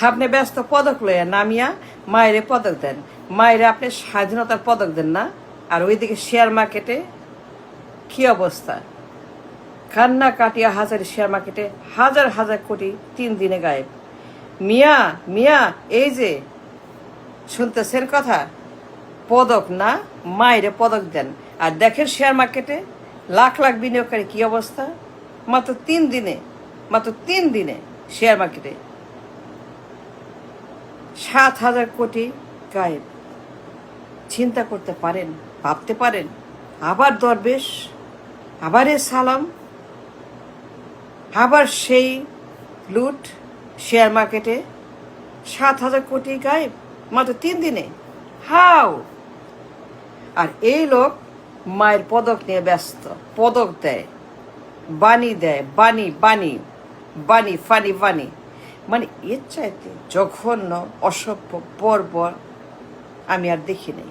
আপনি ব্যস্ত পদক লইয়া নামিয়া মায়েরে পদক দেন, মায়েরে আপনি স্বাধীনতার পদক দেন না। আর ওইদিকে শেয়ার মার্কেটে কি অবস্থা, কান্না কাটিয়া হাজারি শেয়ার মার্কেটে হাজার হাজার কোটি 3 দিনে গায়েব। মিয়া মিয়া এই যে শুনতেছেন কথা, পদক না মায়েরে পদক দেন। আর দেখেন শেয়ার মার্কেটে লাখ লাখ বিনিয়োগকারী কি অবস্থা, মাত্র 3 দিনে শেয়ার মার্কেটে 7,000 কোটি গায়েব। চিন্তা করতে পারেন, ভাবতে পারেন? আবার দরবেশ, আবার সালাম, আবার সেই লুট শেয়ার মার্কেটে 7,000 কোটি গায়েব মাত্র 3 দিনে। হাউ! আর এই লোক মায়ের পদক নিয়ে ব্যস্ত, পদক দেয়, বাণী দেয়, বাণী বাণী বাণী ফানি বাণী, মানে এর চাইতে জঘন্য অসভ্য বর্বর আমি আর দেখি নাই।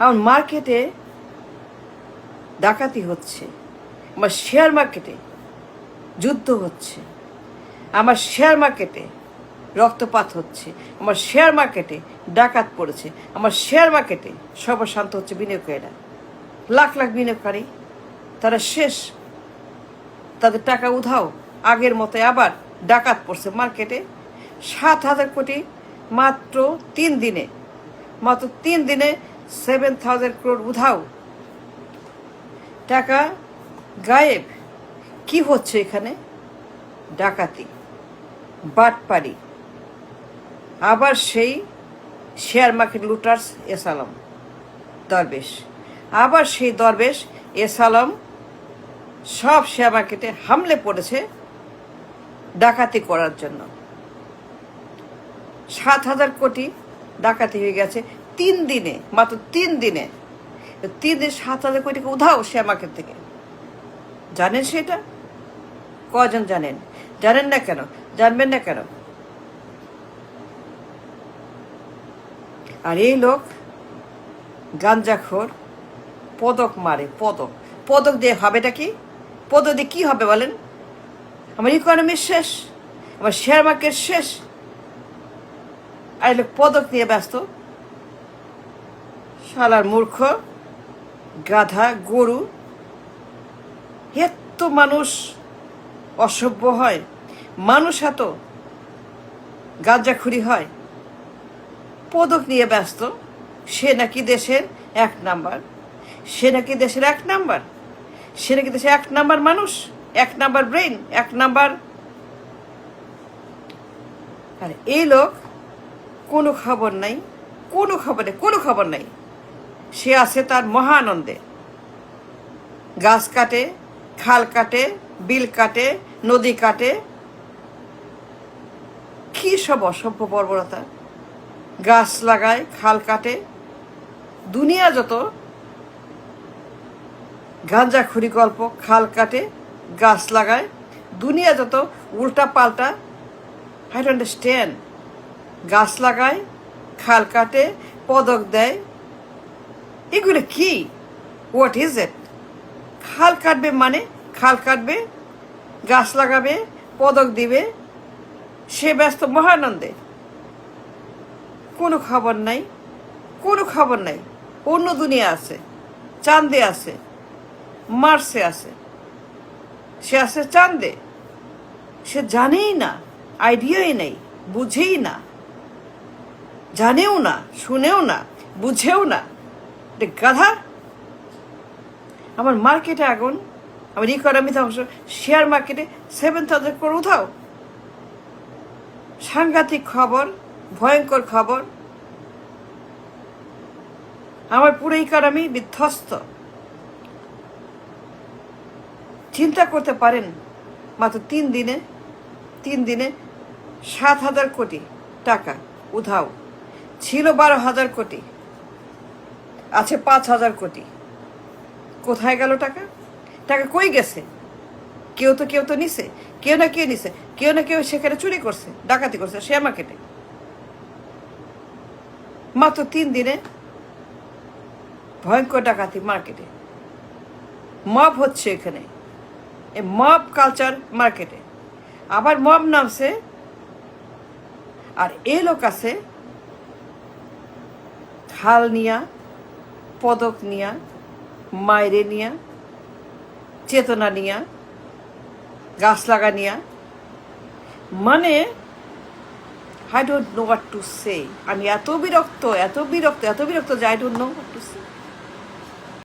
আমার মার্কেটে ডাকাতি হচ্ছে, আমার শেয়ার মার্কেটে যুদ্ধ হচ্ছে, আমার শেয়ার মার্কেটে রক্তপাত হচ্ছে, আমার শেয়ার মার্কেটে ডাকাত পড়েছে, আমার শেয়ার মার্কেটে সর্বশান্ত হচ্ছে বিনিয়োগকারীরা। লাখ লাখ বিনিয়োগকারী তারা শেষ, তাদের টাকা উধাও। আগের মতো আবার ডাকাত পড়ছে মার্কেটে। 7,000 কোটি মাত্র 3 দিনে, মাত্র 3 দিনে 7,000 crore উধাও, টাকা গায়েব। কি হচ্ছে এখানে? ডাকাতি, বাটপাড়ি। আবার সেই শেয়ার মার্কেট লুটার্স এসালাম দরবেশ, আবার সেই দরবেশ এসালাম সব শেয়ার মার্কেটে হামলে পড়েছে ডাকাতি করার জন্য। 7,000 কোটি ডাকাতি হয়ে গেছে 3 দিনে, মাত্র 3 দিনে। 3 দিনে 7,000 কোটি উধাও শেয়ার মার্কেট থেকে। জানেন সেটা? কজন জানেন? জানেন না কেন? জানবেন না কেন? আর এই লোক গাঞ্জাখোর পদক মারে, পদক। পদক দিয়ে হবেটা কি? পদক দিয়ে কি হবে বলেন? আমার ইকোনমি শেষ, আমার শেয়ার মার্কেট শেষ, আর লোক পদক নিয়ে ব্যস্ত। শালার মূর্খ, গাধা, গরু। এত মানুষ অসভ্য হয়, মানুষ এত গাঁজাখুরি হয়, পদক নিয়ে ব্যস্ত। সে নাকি দেশের 1 নাম্বার, সে নাকি দেশের 1 নাম্বার, সে নাকি দেশের 1 নাম্বার মানুষ, 1 নাম্বার ব্রেন, 1 নাম্বার। আর এই লোক কোনো খবর নাই, কোনো খবর নেই, কোনো খবর নাই। সে আছে তার মহা আনন্দে। গাছ কাটে, খাল কাটে, বিল কাটে, নদী কাটে। কি সব অসভ্য বর্বরতা! গাছ লাগায়, খাল কাটে। দুনিয়া যত গাঁজাখুরি গল্প, খাল কাটে, গাছ লাগায়, দুনিয়া যত উল্টা পাল্টা। I don't understand. গাছ লাগায়, খাল কাটে, পদক দেয়, এগুলো কি? What is it? খাল কাটবে মানে খাল কাটবে, গাছ লাগাবে, পদক দিবে, সে ব্যস্ত মহানন্দে। কোনো খবর নাই, কোনো খবর নাই। অন্য দুনিয়া আছে, চাঁদে আছে, মার্সে আছে, সে আছে চাঁদে। সে জানেই না, আইডিয়াই নেই, বুঝেই না, জানেও না, শুনেও না, বুঝেও না। গাধা! আমার মার্কেটে আগুন, আমার ইকোনমি ধ্বংস, শেয়ার মার্কেটে 7,000 crore উধাও। সাংঘাতিক খবর, ভয়ঙ্কর খবর। আমার পুরো ইকোনমি বিধ্বস্ত। চিন্তা করতে পারেন, মাত্র 3 দিনে 7,000 কোটি টাকা উধাও। ছিল 12,000 কোটি, আছে 5,000 কোটি। কোথায় গেল টাকা? টাকা কই গেছে? কেউ তো নিছে, কেউ না কেউ নিছে, কেউ না কেউ সেখানে চুরি করছে, ডাকাতি করছে শেয়ার মার্কেটে। মাত্র 3 দিনে ভয়ঙ্কর ডাকাতি মার্কেটে। মব হচ্ছে এখানে, এই মব কালচার মার্কেটে। আবার মব নামছে আর এ লোক আছে খাল নিয়া, পদক নিয়া, মায়েরে নিয়া, চেতনা নিয়া, গাছ লাগা নিয়া, মানে I don't know what to say. আমি এত বিরক্ত যে I don't know what to say.